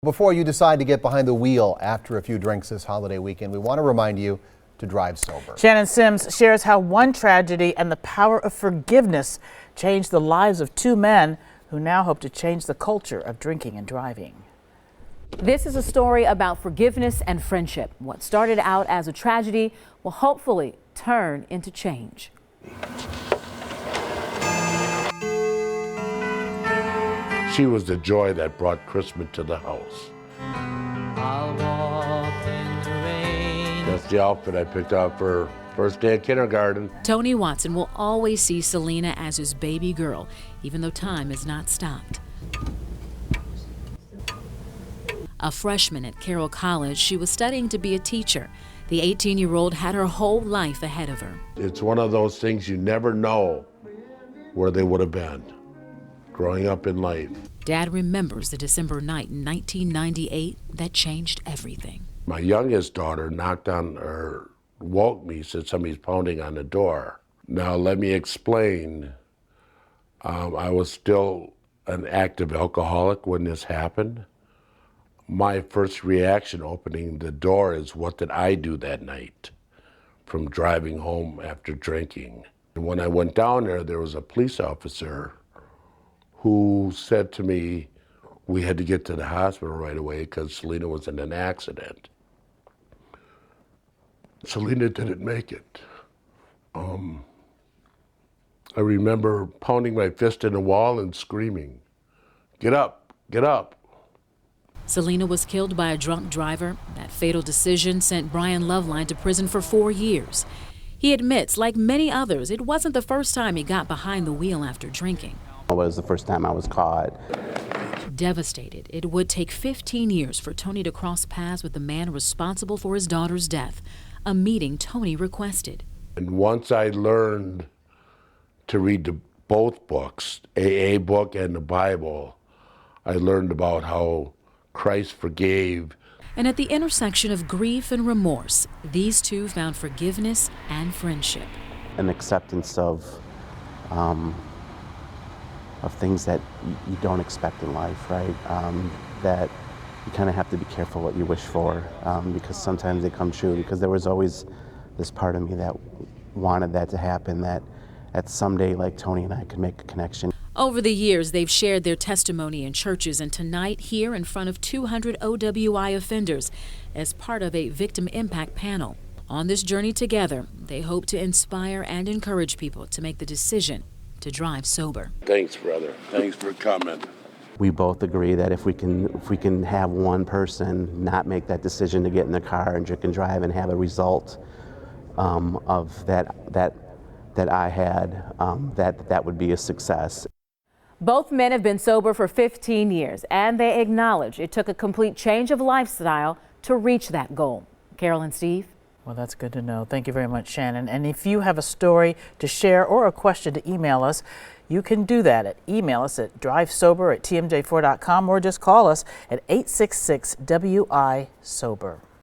Before you decide to get behind the wheel after a few drinks this holiday weekend, we want to remind you to drive sober. Shannon Sims shares how one tragedy and the power of forgiveness changed the lives of two men who now hope to change the culture of drinking and driving. This is a story about forgiveness and friendship. What started out as a tragedy will hopefully turn into change. She was the joy that brought Christmas to the house. I'll walk in the rain. That's the outfit I picked out for first day of kindergarten. Tony Watson will always see Selena as his baby girl, even though time has not stopped. A freshman at Carroll College, she was studying to be a teacher. The 18-year-old had her whole life ahead of her. It's one of those things you never know where they would have been growing up in life. Dad remembers the December night in 1998 that changed everything. My youngest daughter knocked on or woke me, said somebody's pounding on the door. Now let me explain. I was still an active alcoholic when this happened. My first reaction opening the door is, what did I do that night from driving home after drinking? And when I went down there was a police officer who said to me, we had to get to the hospital right away because Selena was in an accident. Selena didn't make it. I remember pounding my fist in the wall and screaming, "Get up, get up." Selena was killed by a drunk driver. That fatal decision sent Brian Loveline to prison for 4 years. He admits, like many others, it wasn't the first time he got behind the wheel after drinking. It was the first time I was caught. Devastated, it would take 15 years for Tony to cross paths with the man responsible for his daughter's death, a meeting Tony requested. And once I learned to read both books, AA book and the Bible, I learned about how Christ forgave. And at the intersection of grief and remorse, these two found forgiveness and friendship. An acceptance of things that you don't expect in life, right? That you kind of have to be careful what you wish for, because sometimes they come true. Because there was always this part of me that wanted that to happen, that someday, like Tony and I could make a connection. Over the years, they've shared their testimony in churches, and tonight here in front of 200 OWI offenders as part of a victim impact panel. On this journey together, they hope to inspire and encourage people to make the decision to drive sober. Thanks, brother. Thanks for coming. We both agree that if we can have one person not make that decision to get in the car and drink and drive and have a result of that I had, that would be a success. Both men have been sober for 15 years, and they acknowledge it took a complete change of lifestyle to reach that goal. Carol and Steve. Well, that's good to know. Thank you very much, Shannon. And if you have a story to share or a question to email us, you can do that. Email us at drivesober@tmj4.com or just call us at 866-WI-SOBER.